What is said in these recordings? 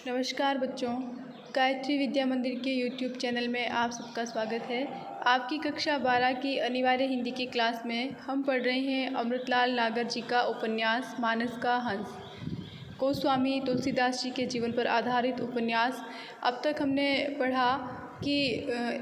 नमस्कार बच्चों, गायत्री विद्या मंदिर के यूट्यूब चैनल में आप सबका स्वागत है। आपकी कक्षा 12 की अनिवार्य हिंदी की क्लास में हम पढ़ रहे हैं अमृतलाल नागर जी का उपन्यास मानस का हंस। गोस्वामी तुलसीदास जी के जीवन पर आधारित उपन्यास। अब तक हमने पढ़ा कि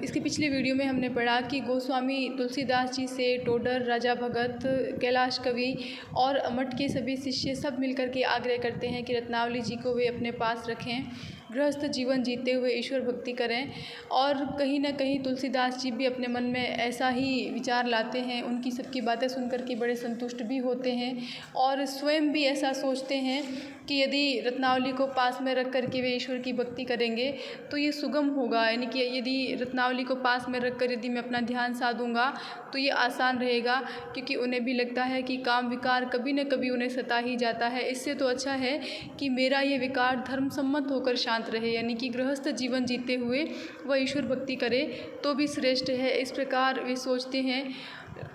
इसके पिछले वीडियो में हमने पढ़ा कि गोस्वामी तुलसीदास जी से टोडर, राजा भगत, कैलाश कवि और मठ के सभी शिष्य सब मिलकर के आग्रह करते हैं कि रत्नावली जी को वे अपने पास रखें, गृहस्थ जीवन जीते हुए ईश्वर भक्ति करें। और कहीं ना कहीं तुलसीदास जी भी अपने मन में ऐसा ही विचार लाते हैं। उनकी सबकी बातें सुनकर के बड़े संतुष्ट भी होते हैं और स्वयं भी ऐसा सोचते हैं कि यदि रत्नावली को पास में रख कर के वे ईश्वर की भक्ति करेंगे तो ये सुगम होगा, यानी कि यदि रत्नावली को पास में रख कर यदि मैं अपना ध्यान साधूंगा तो ये आसान रहेगा, क्योंकि उन्हें भी लगता है कि काम विकार कभी न कभी उन्हें सता ही जाता है। इससे तो अच्छा है कि मेरा ये विकार धर्म सम्मत होकर शांत रहे, यानी कि गृहस्थ जीवन जीते हुए वह ईश्वर भक्ति करे तो भी श्रेष्ठ है। इस प्रकार वे सोचते हैं।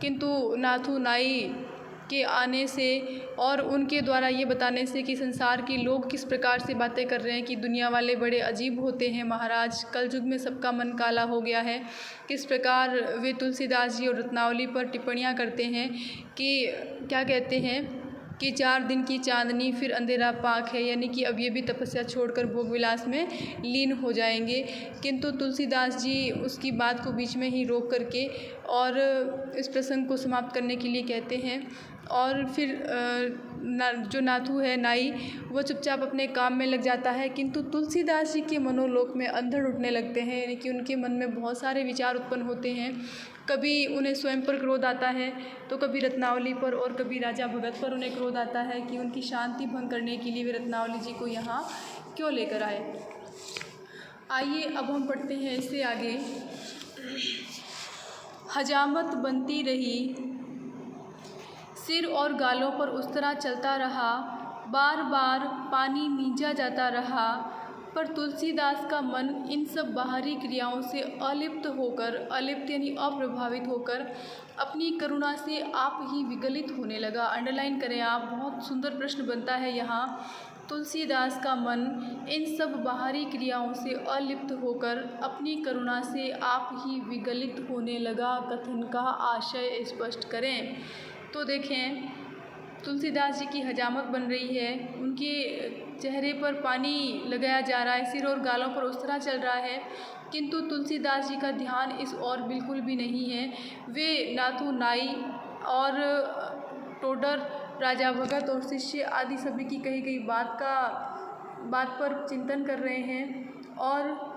किंतु नाथू नाई के आने से और उनके द्वारा ये बताने से कि संसार के लोग किस प्रकार से बातें कर रहे हैं कि दुनिया वाले बड़े अजीब होते हैं महाराज, कलयुग में सबका मन काला हो गया है, किस प्रकार वे तुलसीदास जी और रत्नावली पर टिप्पणियाँ करते हैं कि क्या कहते हैं कि 4 दिन की चांदनी फिर अंधेरा पाक है, यानी कि अब ये भी तपस्या छोड़कर भोग विलास में लीन हो जाएंगे। किंतु तुलसीदास जी उसकी बात को बीच में ही रोक करके और इस प्रसंग को समाप्त करने के लिए कहते हैं। और फिर जो नाथू है नाई, वो चुपचाप अपने काम में लग जाता है। किंतु तुलसीदास जी के मनोलोक में अंधड़ उठने लगते हैं, यानी कि उनके मन में बहुत सारे विचार उत्पन्न होते हैं। कभी उन्हें स्वयं पर क्रोध आता है तो कभी रत्नावली पर और कभी राजा भगत पर उन्हें क्रोध आता है कि उनकी शांति भंग करने के लिए वे रत्नावली जी को यहाँ क्यों लेकर आए। आइए अब हम पढ़ते हैं इससे आगे। हजामत बनती रही, सिर और गालों पर उस तरह चलता रहा, बार बार पानी नींजा जाता रहा, पर तुलसीदास का मन इन सब बाहरी क्रियाओं से अलिप्त होकर, अलिप्त यानी अप्रभावित होकर, अपनी करुणा से आप ही विगलित होने लगा। अंडरलाइन करें आप, बहुत सुंदर प्रश्न बनता है यहाँ। तुलसीदास का मन इन सब बाहरी क्रियाओं से अलिप्त होकर अपनी करुणा से आप ही विगलित होने लगा। कथन का आशय स्पष्ट करें। तो देखें, तुलसीदास जी की हजामत बन रही है, उनके चेहरे पर पानी लगाया जा रहा है, सिर और गालों पर उस तरह चल रहा है, किंतु तुलसीदास जी का ध्यान इस ओर बिल्कुल भी नहीं है। वे नाथू नाई और टोडर, राजा भगत और शिष्य आदि सभी की कही गई बात पर चिंतन कर रहे हैं और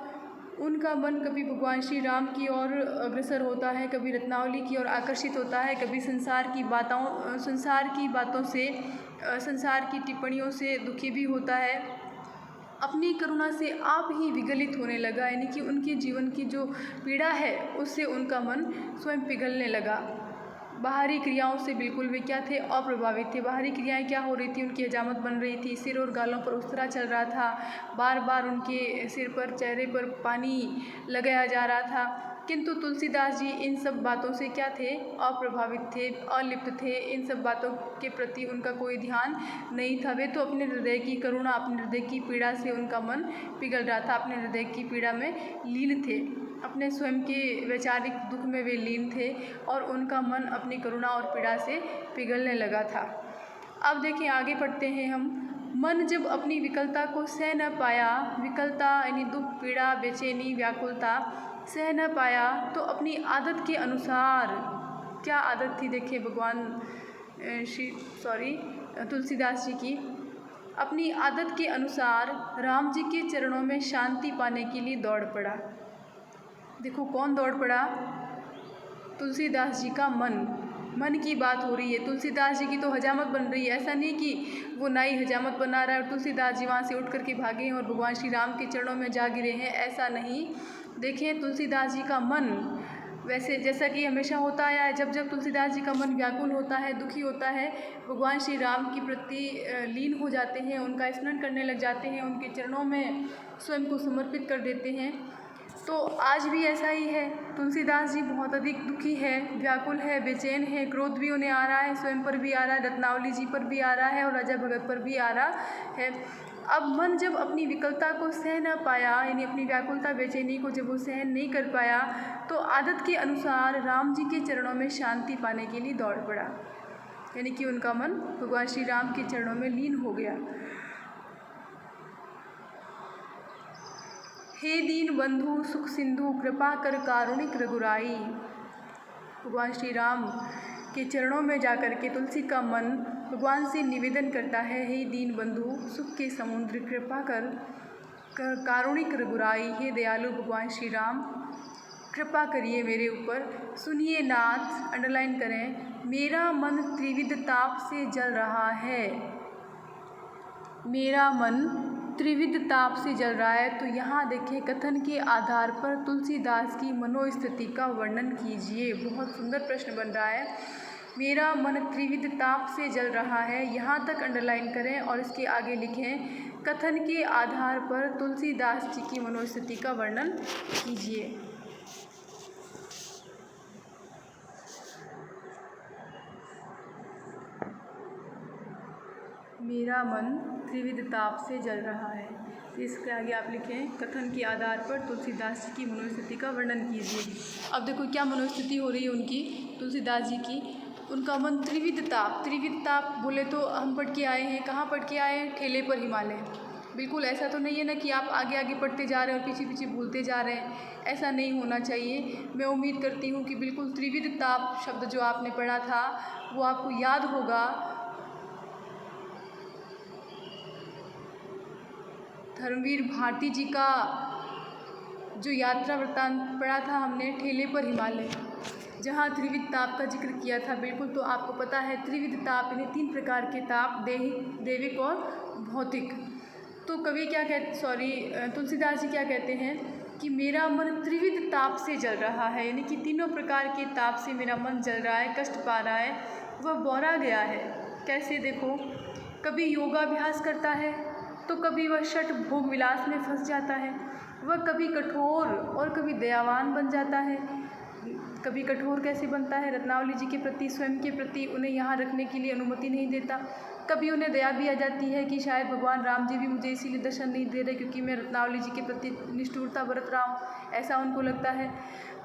उनका मन कभी भगवान श्री राम की ओर अग्रसर होता है, कभी रत्नावली की ओर आकर्षित होता है, कभी संसार की बातों से, संसार की टिप्पणियों से दुखी भी होता है। अपनी करुणा से आप ही विगलित होने लगा, यानी कि उनके जीवन की जो पीड़ा है उससे उनका मन स्वयं पिघलने लगा। बाहरी क्रियाओं से बिल्कुल वे क्या थे, अप्रभावित थे। बाहरी क्रियाएं क्या हो रही थी, उनकी हजामत बन रही थी, सिर और गालों पर उस तरह चल रहा था, बार बार उनके सिर पर, चेहरे पर पानी लगाया जा रहा था। किंतु तुलसीदास जी इन सब बातों से क्या थे, अप्रभावित थे, अलिप्त थे। इन सब बातों के प्रति उनका कोई ध्यान नहीं था। वे तो अपने हृदय की करुणा, अपने हृदय की पीड़ा से उनका मन पिघल रहा था, अपने हृदय की पीड़ा में लीन थे, अपने स्वयं के वैचारिक दुख में वे लीन थे और उनका मन अपनी करुणा और पीड़ा से पिघलने लगा था। अब देखिए आगे पढ़ते हैं हम। मन जब अपनी विकलता को सह न पाया, विकलता यानी दुख, पीड़ा, बेचैनी, व्याकुलता सह न पाया, तो अपनी आदत के अनुसार, क्या आदत थी देखिए तुलसीदास जी की, अपनी आदत के अनुसार राम जी के चरणों में शांति पाने के लिए दौड़ पड़ा। देखो कौन दौड़ पड़ा, तुलसीदास जी का मन की बात हो रही है। तुलसीदास जी की तो हजामत बन रही है। ऐसा नहीं कि वो नाई हजामत बना रहा है और तुलसीदास जी वहाँ से उठ करके भागे हैं और भगवान श्री राम के चरणों में जा गिरे हैं, ऐसा नहीं। देखें तुलसीदास जी का मन, वैसे जैसा कि हमेशा होता है, जब जब तुलसीदास जी का मन व्याकुल होता है, दुखी होता है, भगवान श्री राम के प्रति लीन हो जाते हैं, उनका स्मरण करने लग जाते हैं, उनके चरणों में स्वयं को समर्पित कर देते हैं। तो आज भी ऐसा ही है। तुलसीदास जी बहुत अधिक दुखी है, व्याकुल है, बेचैन है, क्रोध भी उन्हें आ रहा है, स्वयं पर भी आ रहा है, रत्नावली जी पर भी आ रहा है और राजा भगत पर भी आ रहा है। अब मन जब अपनी विकलता को सह न पाया, यानी अपनी व्याकुलता बेचैनी को जब वो सहन नहीं कर पाया, तो आदत के अनुसार राम जी के चरणों में शांति पाने के लिए दौड़ पड़ा, यानी कि उनका मन भगवान श्री राम के चरणों में लीन हो गया। हे दीन बंधु सुख सिंधु कृपा कर कारुणिक रघुराई। भगवान श्री राम के चरणों में जाकर के तुलसी का मन भगवान से निवेदन करता है, हे दीन बंधु सुख के समुद्र कृपा कर कारुणिक रघुराई। हे दयालु भगवान श्री राम कृपा करिए मेरे ऊपर। सुनिए नाथ, अंडरलाइन करें, मेरा मन त्रिविध ताप से जल रहा है। मेरा मन त्रिविध ताप से जल रहा है। तो यहाँ देखिए, कथन के आधार पर तुलसीदास की मनोस्थिति का वर्णन कीजिए। बहुत सुंदर प्रश्न बन रहा है। मेरा मन त्रिविध ताप से जल रहा है, यहाँ तक अंडरलाइन करें और इसके आगे लिखें, कथन के आधार पर तुलसीदास जी की मनोस्थिति का वर्णन कीजिए। मेरा मन त्रिविध ताप से जल रहा है। तो इसके आगे आप लिखें, कथन के आधार पर तुलसीदास जी की मनोस्थिति का वर्णन कीजिए। अब देखो क्या मनोस्थिति हो रही है उनकी, तुलसीदास जी की। उनका मन त्रिविध ताप बोले तो हम पढ़ के आए हैं, कहाँ पढ़ के आए हैं? ठेले पर हिमालय। बिल्कुल ऐसा तो नहीं है ना कि आप आगे आगे पढ़ते जा रहे हैं और पीछे पीछे भूलते जा रहे हैं, ऐसा नहीं होना चाहिए। मैं उम्मीद करती हूँ कि बिल्कुल त्रिविध ताप शब्द जो आपने पढ़ा था वो आपको याद होगा। धर्मवीर भारती जी का जो यात्रा वृत्तांत पढ़ा था हमने, ठेले पर हिमालय, जहाँ त्रिविध ताप का जिक्र किया था। बिल्कुल, तो आपको पता है त्रिविध ताप यानी 3 प्रकार के ताप, दैहिक, दैविक और भौतिक। तो कवि क्या कहते, तुलसीदास जी क्या कहते हैं कि मेरा मन त्रिविध ताप से जल रहा है, यानी कि तीनों प्रकार के ताप से मेरा मन जल रहा है, कष्ट पा रहा है, वह बौरा गया है। कैसे? देखो, कभी योगाभ्यास करता है तो कभी वह षट भोग विलास में फंस जाता है, वह कभी कठोर और कभी दयावान बन जाता है। कभी कठोर कैसे बनता है? रत्नावली जी के प्रति, स्वयं के प्रति उन्हें यहाँ रखने के लिए अनुमति नहीं देता। कभी उन्हें दया भी आ जाती है कि शायद भगवान राम जी भी मुझे इसीलिए दर्शन नहीं दे रहे क्योंकि मैं रत्नावली जी के प्रति निष्ठुरता बरत रहा हूँ, ऐसा उनको लगता है।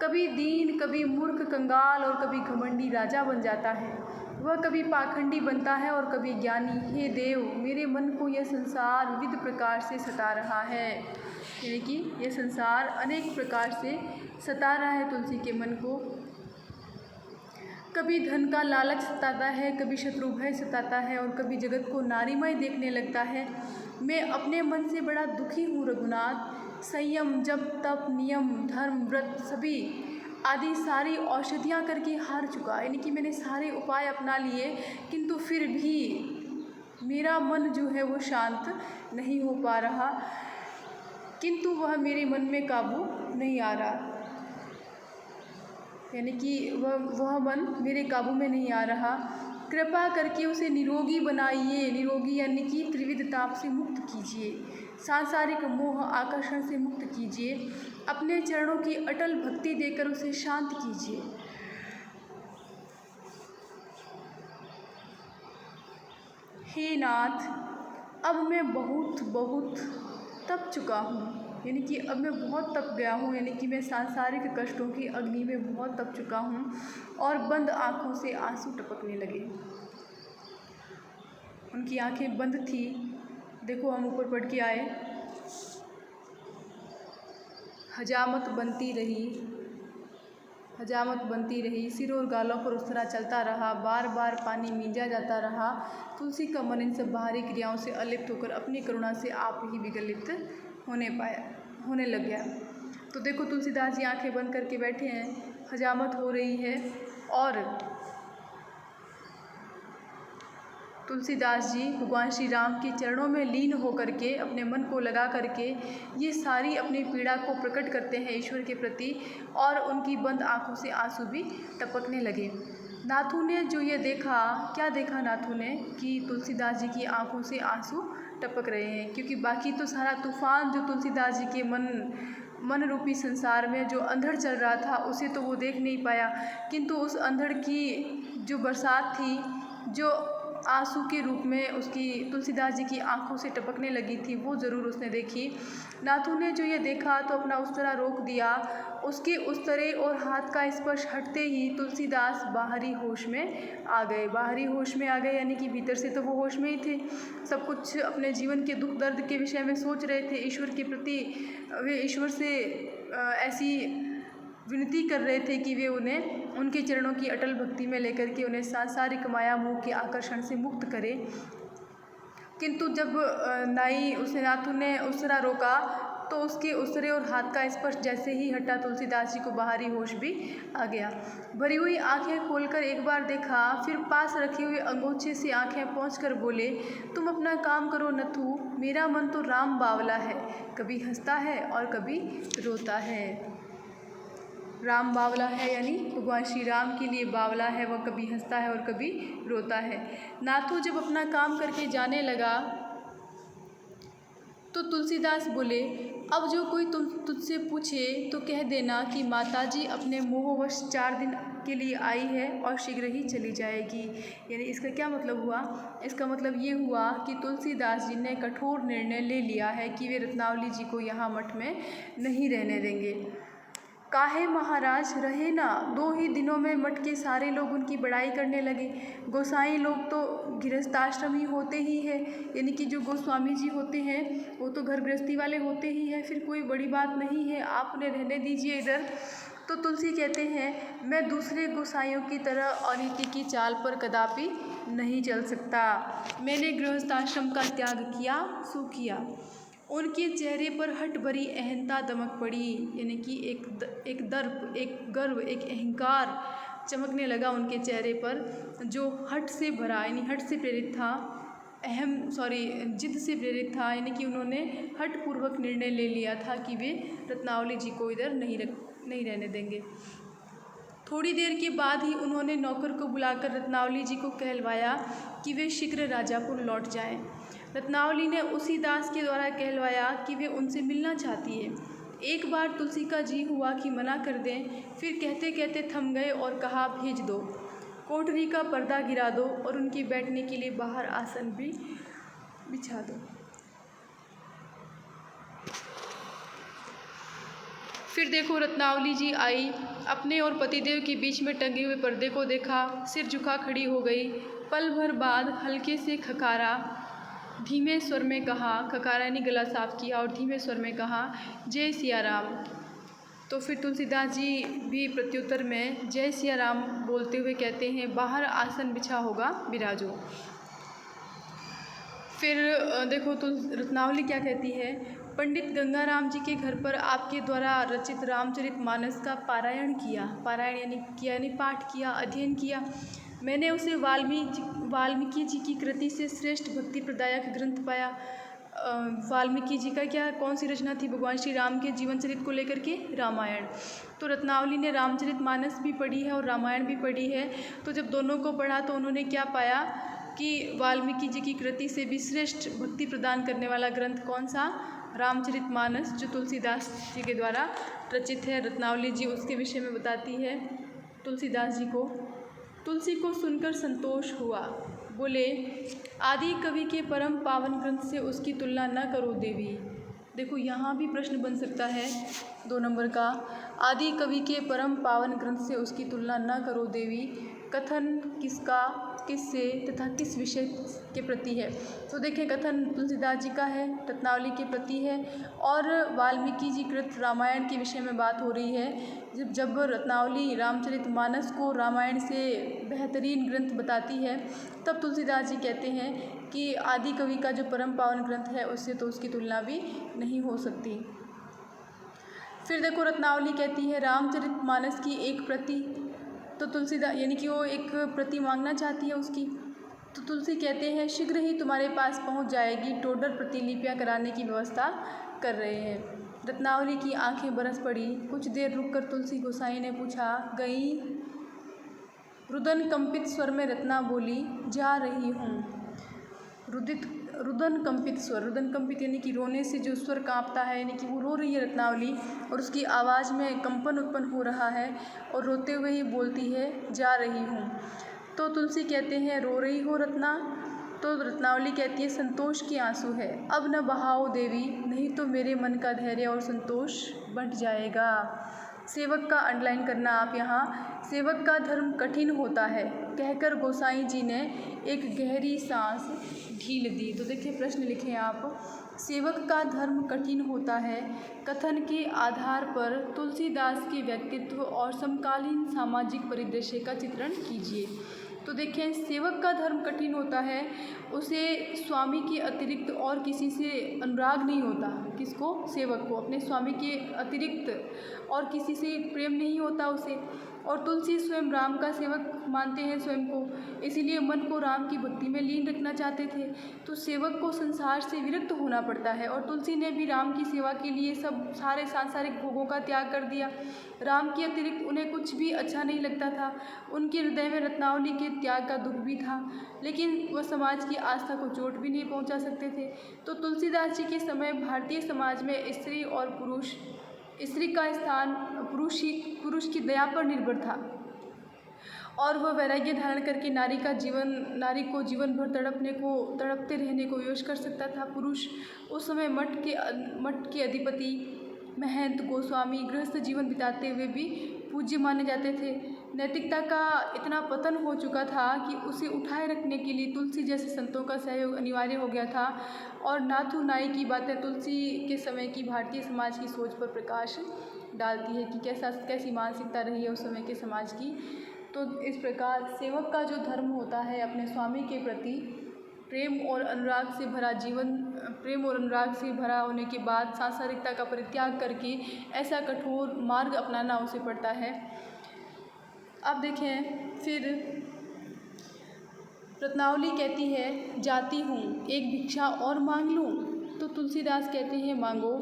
कभी दीन, कभी मूर्ख, कंगाल और कभी घमंडी राजा बन जाता है। वह कभी पाखंडी बनता है और कभी ज्ञानी। हे देव, मेरे मन को यह संसार विविध प्रकार से सता रहा है, यानी कि यह संसार अनेक प्रकार से सता रहा है तुलसी के मन को। कभी धन का लालच सताता है, कभी शत्रु भय सताता है और कभी जगत को नारीमय देखने लगता है। मैं अपने मन से बड़ा दुखी हूँ रघुनाथ। संयम, जप, तप, नियम, धर्म, व्रत सभी आदि सारी औषधियाँ करके हार चुका, यानी कि मैंने सारे उपाय अपना लिए किंतु फिर भी मेरा मन जो है वो शांत नहीं हो पा रहा, किंतु वह मेरे मन में काबू नहीं आ रहा, यानी कि वह मन मेरे काबू में नहीं आ रहा। कृपा करके उसे निरोगी बनाइए। निरोगी यानी कि त्रिविध ताप से मुक्त कीजिए, सांसारिक मोह आकर्षण से मुक्त कीजिए, अपने चरणों की अटल भक्ति देकर उसे शांत कीजिए। हे नाथ, अब मैं बहुत तप चुका हूँ, यानी कि अब मैं बहुत तप गया हूँ, यानी कि मैं सांसारिक कष्टों की अग्नि में बहुत तप चुका हूँ और बंद आँखों से आंसू टपकने लगे। उनकी आंखें बंद थी। देखो, हम ऊपर पढ़ के आए, हजामत बनती रही, सिर और गालों पर उस तरह चलता रहा, बार बार पानी मींजा जाता रहा। तुलसी का मन इन सब बाहरी क्रियाओं से अलिप्त होकर अपनी करुणा से आप ही विगलित होने लग गया। तो देखो, तुलसीदास जी आंखें बंद करके बैठे हैं, हजामत हो रही है और तुलसीदास जी भगवान श्री राम के चरणों में लीन होकर के अपने मन को लगा करके ये सारी अपनी पीड़ा को प्रकट करते हैं ईश्वर के प्रति और उनकी बंद आंखों से आंसू भी टपकने लगे। नाथू ने जो ये देखा, क्या देखा नाथू ने कि तुलसीदास जी की आंखों से आंसू टपक रहे हैं, क्योंकि बाकी तो सारा तूफान जो तुलसीदास जी के मन मन रूपी संसार में जो अंधड़ चल रहा था उसे तो वो देख नहीं पाया, किंतु उस अंधड़ की जो बरसात थी, जो आंसू के रूप में उसकी तुलसीदास जी की आंखों से टपकने लगी थी, वो ज़रूर उसने देखी। नाथू ने जो ये देखा तो अपना उस्तरा रोक दिया। उसके उस्तरे और हाथ का स्पर्श हटते ही तुलसीदास बाहरी होश में आ गए। बाहरी होश में आ गए यानी कि भीतर से तो वो होश में ही थे, सब कुछ अपने जीवन के दुख दर्द के विषय में सोच रहे थे। ईश्वर के प्रति वे ईश्वर से ऐसी विनती कर रहे थे कि वे उन्हें उनके चरणों की अटल भक्ति में लेकर के उन्हें सांसारिक माया मोह के आकर्षण से मुक्त करे। किंतु जब नाथू ने उसरा रोका तो उसके उसरे और हाथ का स्पर्श जैसे ही हटा, तुलसीदास जी को बाहरी होश भी आ गया। भरी हुई आंखें खोलकर एक बार देखा, फिर पास रखे हुए अंगोछे से आंखें पोंछकर बोले, तुम अपना काम करो नथु, मेरा मन तो राम बावला है, कभी हंसता है और कभी रोता है। राम बावला है यानी भगवान श्री राम के लिए बावला है, वह कभी हंसता है और कभी रोता है। नाथू जब अपना काम करके जाने लगा तो तुलसीदास बोले, अब जो कोई तुझसे पूछे तो कह देना कि माताजी अपने मोहवश 4 दिन के लिए आई है और शीघ्र ही चली जाएगी। यानी इसका क्या मतलब हुआ? इसका मतलब ये हुआ कि तुलसीदास जी ने कठोर निर्णय ले लिया है कि वे रत्नावली जी को यहाँ मठ में नहीं रहने देंगे। काहे महाराज रहे ना, 2 ही दिनों में मठ के सारे लोग उनकी बड़ाई करने लगे। गोसाई लोग तो गृहस्थाश्रम ही होते ही है, यानी कि जो गोस्वामी जी होते हैं वो तो घर गृहस्थी वाले होते ही हैं, फिर कोई बड़ी बात नहीं है, आप उन्हें रहने दीजिए इधर। तो तुलसी कहते हैं, मैं दूसरे गोसाइयों की तरह अनीति की चाल पर कदापि नहीं चल सकता। मैंने गृहस्थाश्रम का त्याग किया सो किया। उनके चेहरे पर हट भरी अहंता दमक पड़ी, यानी कि एक दर्प, एक गर्व, एक अहंकार चमकने लगा उनके चेहरे पर, जो हट से भरा यानी हट से प्रेरित था, जिद से प्रेरित था। यानी कि उन्होंने हट पूर्वक निर्णय ले लिया था कि वे रत्नावली जी को इधर नहीं रहने देंगे। थोड़ी देर के बाद ही उन्होंने नौकर को बुलाकर रत्नावली जी को कहलवाया कि वे शीघ्र राजापुर लौट जाएं। रत्नावली ने उसी दास के द्वारा कहलवाया कि वे उनसे मिलना चाहती है। एक बार तुलसी का जी हुआ कि मना कर दें, फिर कहते कहते थम गए और कहा, भेज दो, कोठरी का पर्दा गिरा दो और उनके बैठने के लिए बाहर आसन भी बिछा दो। फिर देखो रत्नावली जी आई, अपने और पतिदेव के बीच में टंगे हुए पर्दे को देखा, सिर झुका खड़ी हो गई। पल भर बाद हल्के से खकारा, धीमे स्वर में कहा, खकारा यानी गला साफ किया और धीमे स्वर में कहा, जय सिया राम। तो फिर तुलसीदास जी भी प्रत्युत्तर में जय सिया राम बोलते हुए कहते हैं, बाहर आसन बिछा होगा, बिराजो। फिर देखो रत्नावली क्या कहती है, पंडित गंगाराम जी के घर पर आपके द्वारा रचित रामचरितमानस का पारायण किया। पारायण यानी पाठ किया, अध्ययन किया। मैंने उसे वाल्मीकि जी की कृति से श्रेष्ठ भक्ति प्रदायक ग्रंथ पाया। वाल्मीकि जी का क्या, कौन सी रचना थी? भगवान श्री राम के जीवन चरित को लेकर के रामायण। तो रत्नावली ने रामचरितमानस भी पढ़ी है और रामायण भी पढ़ी है। तो जब दोनों को पढ़ा तो उन्होंने क्या पाया कि वाल्मीकि जी की कृति से भी श्रेष्ठ भक्ति प्रदान करने वाला ग्रंथ कौन सा? रामचरितमानस, जो तुलसीदास जी के द्वारा रचित है। रत्नावली जी उसके विषय में बताती है तुलसीदास जी को। तुलसी को सुनकर संतोष हुआ, बोले, आदि कवि के परम पावन ग्रंथ से उसकी तुलना न करो देवी। देखो यहाँ भी प्रश्न बन सकता है 2 नंबर का, आदि कवि के परम पावन ग्रंथ से उसकी तुलना न करो देवी। कथन किसका, किससे तथा किस विषय के प्रति है? तो देखें, कथन तुलसीदास जी का है, रत्नावली के प्रति है और वाल्मीकि जी कृत रामायण के विषय में बात हो रही है। जब रत्नावली रामचरितमानस को रामायण से बेहतरीन ग्रंथ बताती है, तब तुलसीदास जी कहते हैं कि आदि कवि का जो परम पावन ग्रंथ है उससे तो उसकी तुलना भी नहीं हो सकती। फिर देखो रत्नावली कहती है रामचरितमानस की एक प्रति, तो तुलसीदास यानी कि वो एक प्रति मांगना चाहती है उसकी। तो तुलसी कहते हैं शीघ्र ही तुम्हारे पास पहुंच जाएगी, टोडर प्रतिलिपियाँ कराने की व्यवस्था कर रहे हैं। रत्नावली की आंखें बरस पड़ी। कुछ देर रुककर तुलसी गोसाई ने पूछा, गई? रुदन कंपित स्वर में रत्ना बोली, जा रही हूँ। रुदन कंपित स्वर, रुदन कंपित यानी कि रोने से जो स्वर काँपता है, यानी कि वो रो रही है रत्नावली और उसकी आवाज़ में कंपन उत्पन्न हो रहा है और रोते हुए ही बोलती है जा रही हूँ। तो तुलसी कहते हैं रो रही हो रत्ना, तो रत्नावली कहती है संतोष के आंसू है, अब न बहाओ देवी, नहीं तो मेरे मन का धैर्य और संतोष बंट जाएगा। सेवक का अंडरलाइन करना आप यहाँ, सेवक का धर्म कठिन होता है कहकर गोसाई जी ने एक गहरी सांस ढील दी। तो देखिए प्रश्न लिखें आप, सेवक का धर्म कठिन होता है कथन के आधार पर तुलसीदास के व्यक्तित्व और समकालीन सामाजिक परिदृश्य का चित्रण कीजिए। तो देखें सेवक का धर्म कठिन होता है, उसे स्वामी के अतिरिक्त और किसी से अनुराग नहीं होता। किसको? सेवक को अपने स्वामी के अतिरिक्त और किसी से प्रेम नहीं होता उसे। और तुलसी स्वयं राम का सेवक मानते हैं स्वयं को, इसीलिए मन को राम की भक्ति में लीन रखना चाहते थे। तो सेवक को संसार से विरक्त होना पड़ता है और तुलसी ने भी राम की सेवा के लिए सब सारे सांसारिक भोगों का त्याग कर दिया। राम के अतिरिक्त उन्हें कुछ भी अच्छा नहीं लगता था। उनके हृदय में रत्नावली के त्याग का दुख भी था, लेकिन वह समाज की आस्था को चोट भी नहीं पहुंचा सकते थे। तो तुलसीदास जी के समय भारतीय समाज में स्त्री और पुरुष, स्त्री का स्थान पुरुष की दया पर निर्भर था और वह वैराग्य धारण करके नारी को जीवन भर तड़पते रहने को विवश कर सकता था। पुरुष उस समय मठ के अधिपति, महंत, गोस्वामी गृहस्थ जीवन बिताते हुए भी पूज्य माने जाते थे। नैतिकता का इतना पतन हो चुका था कि उसे उठाए रखने के लिए तुलसी जैसे संतों का सहयोग अनिवार्य हो गया था। और नाथू नाई की बातें तुलसी के समय की भारतीय समाज की सोच पर प्रकाश डालती है कि कैसी मानसिकता रही है उस समय के समाज की। तो इस प्रकार सेवक का जो धर्म होता है अपने स्वामी के प्रति प्रेम और अनुराग से भरा होने के बाद सांसारिकता का परित्याग करके ऐसा कठोर मार्ग अपनाना उसे पड़ता है। अब देखें फिर रत्नावली कहती है जाती हूँ एक भिक्षा और मांग लूँ। तो तुलसीदास कहते हैं मांगो,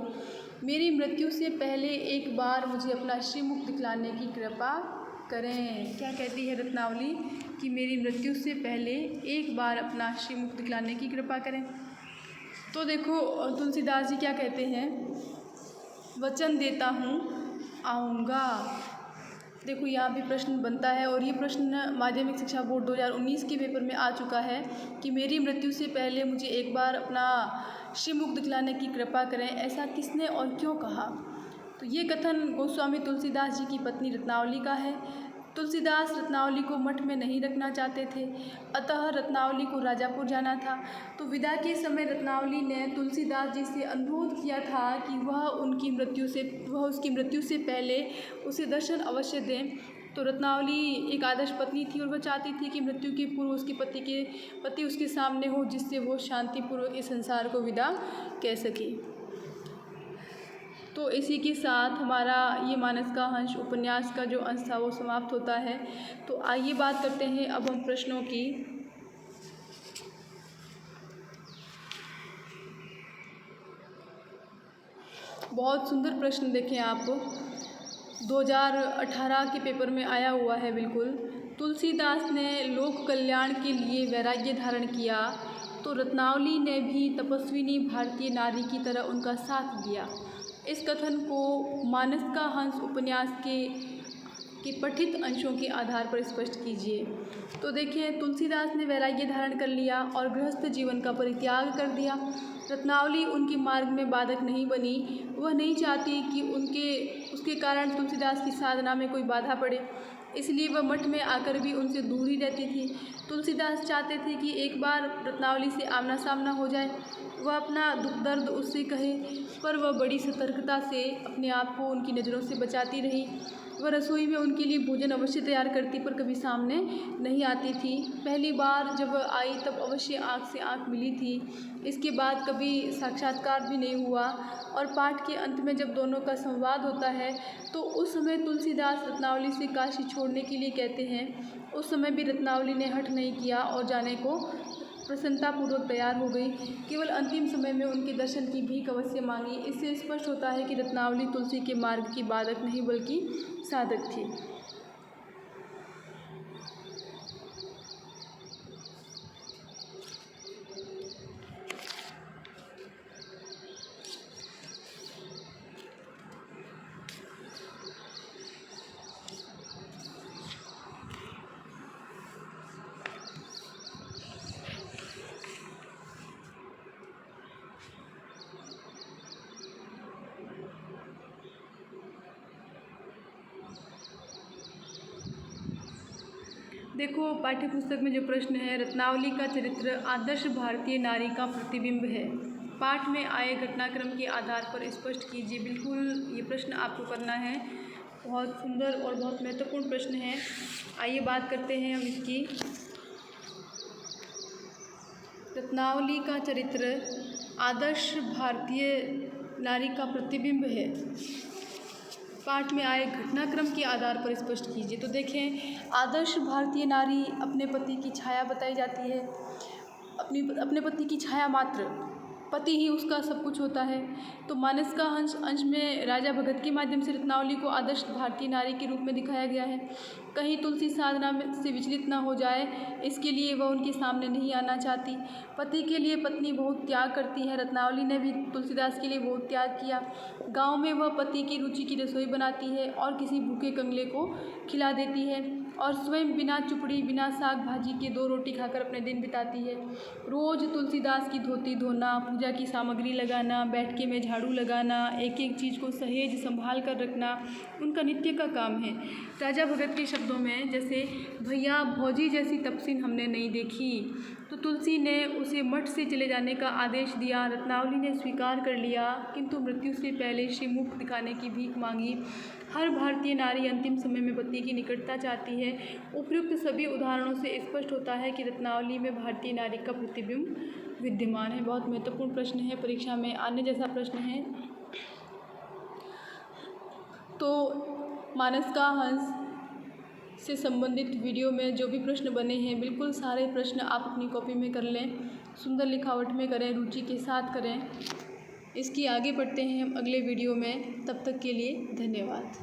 मेरी मृत्यु से पहले एक बार मुझे अपना श्रीमुख दिखलाने की कृपा करें। क्या कहती है रत्नावली कि मेरी मृत्यु से पहले एक बार अपना श्रीमुख दिखलाने की कृपा करें। तो देखो तुलसीदास जी क्या कहते हैं, वचन देता हूँ आऊँगा। देखो यहाँ भी प्रश्न बनता है और ये प्रश्न माध्यमिक शिक्षा बोर्ड 2019 के पेपर में आ चुका है कि मेरी मृत्यु से पहले मुझे एक बार अपना श्रीमुख दिखलाने की कृपा करें, ऐसा किसने और क्यों कहा। तो ये कथन गोस्वामी तुलसीदास जी की पत्नी रत्नावली का है। तुलसीदास रत्नावली को मठ में नहीं रखना चाहते थे, अतः रत्नावली को राजापुर जाना था। तो विदा के समय रत्नावली ने तुलसीदास जी से अनुरोध किया था कि वह उसकी मृत्यु से पहले उसे दर्शन अवश्य दें। तो रत्नावली एक आदर्श पत्नी थी और वह चाहती थी कि मृत्यु के पूर्व उसके पति उसके सामने हो, जिससे वो शांतिपूर्वक इस संसार को विदा कह सके। तो इसी के साथ हमारा ये मानस का हंस उपन्यास का जो अंश था वो समाप्त होता है। तो आइए बात करते हैं अब हम प्रश्नों की। बहुत सुंदर प्रश्न देखें आप, 2018 के पेपर में आया हुआ है बिल्कुल। तुलसीदास ने लोक कल्याण के लिए वैराग्य धारण किया, तो रत्नावली ने भी तपस्विनी भारतीय नारी की तरह उनका साथ दिया। इस कथन को मानस का हंस उपन्यास के पठित अंशों के आधार पर स्पष्ट कीजिए। तो देखिए तुलसीदास ने वैराग्य धारण कर लिया और गृहस्थ जीवन का परित्याग कर दिया। रत्नावली उनके मार्ग में बाधक नहीं बनी। वह नहीं चाहती कि उसके कारण तुलसीदास की साधना में कोई बाधा पड़े, इसलिए वह मठ में आकर भी उनसे दूर ही रहती थी। तुलसीदास चाहते थे कि एक बार रत्नावली से आमना सामना हो जाए, वह अपना दुख दर्द उससे कहे, पर वह बड़ी सतर्कता से अपने आप को उनकी नज़रों से बचाती रही। वह रसोई में उनके लिए भोजन अवश्य तैयार करती, पर कभी सामने नहीं आती थी। पहली बार जब वह आई तब अवश्य आँख से आँख मिली थी, इसके बाद कभी साक्षात्कार भी नहीं हुआ। और पाठ के अंत में जब दोनों का संवाद होता है तो उस समय तुलसीदास रत्नावली से काशी छोड़ने के लिए कहते हैं। उस समय भी रत्नावली ने हठ नहीं किया और जाने को प्रसन्नतापूर्वक तैयार हो गई। केवल अंतिम समय में उनके दर्शन की भीख अवश्य मांगी। इससे स्पष्ट होता है कि रत्नावली तुलसी के मार्ग की बाधक नहीं बल्कि साधक थी। देखो, पाठ्य पुस्तक में जो प्रश्न है, रत्नावली का चरित्र आदर्श भारतीय नारी का प्रतिबिंब है। पाठ में आए घटनाक्रम के आधार पर स्पष्ट कीजिए। बिल्कुल ये प्रश्न आपको करना है। बहुत सुंदर और बहुत महत्वपूर्ण प्रश्न है। आइए बात करते हैं हम इसकी। रत्नावली का चरित्र आदर्श भारतीय नारी का प्रतिबिंब है। पाठ में आए घटनाक्रम के आधार पर स्पष्ट कीजिए। तो देखें, आदर्श भारतीय नारी अपने पति की छाया बताई जाती है। अपने पति की छाया मात्र, पति ही उसका सब कुछ होता है। तो मानस का अंश में राजा भगत के माध्यम से रत्नावली को आदर्श भारतीय नारी के रूप में दिखाया गया है। कहीं तुलसी साधना में से विचलित न हो जाए, इसके लिए वह उनके सामने नहीं आना चाहती। पति के लिए पत्नी बहुत त्याग करती है। रत्नावली ने भी तुलसीदास के लिए बहुत त्याग किया। गांव में वह पति की रुचि की रसोई बनाती है और किसी भूखे कंगले को खिला देती है और स्वयं बिना चुपड़ी, बिना साग भाजी के 2 रोटी खाकर अपने दिन बिताती है। रोज़ तुलसीदास की धोती धोना, पूजा की सामग्री लगाना, बैठके में झाड़ू लगाना, एक एक चीज़ को सहेज संभाल कर रखना उनका नित्य का काम है। राजा भगत के शब्दों में, जैसे भैया भौजी जैसी तपस्विन हमने नहीं देखी। तो तुलसी ने उसे मठ से चले जाने का आदेश दिया। रत्नावली ने स्वीकार कर लिया, किंतु मृत्यु से पहले श्रीमुख दिखाने की भीख मांगी। हर भारतीय नारी अंतिम समय में पति की निकटता चाहती है। उपयुक्त सभी उदाहरणों से स्पष्ट होता है कि रत्नावली में भारतीय नारी का प्रतिबिंब विद्यमान है। बहुत महत्वपूर्ण प्रश्न है, परीक्षा में आने जैसा प्रश्न है। तो मानस का हंस से संबंधित वीडियो में जो भी प्रश्न बने हैं, बिल्कुल सारे प्रश्न आप अपनी कॉपी में कर लें। सुंदर लिखावट में करें, रुचि के साथ करें। इसकी आगे बढ़ते हैं हम अगले वीडियो में। तब तक के लिए धन्यवाद।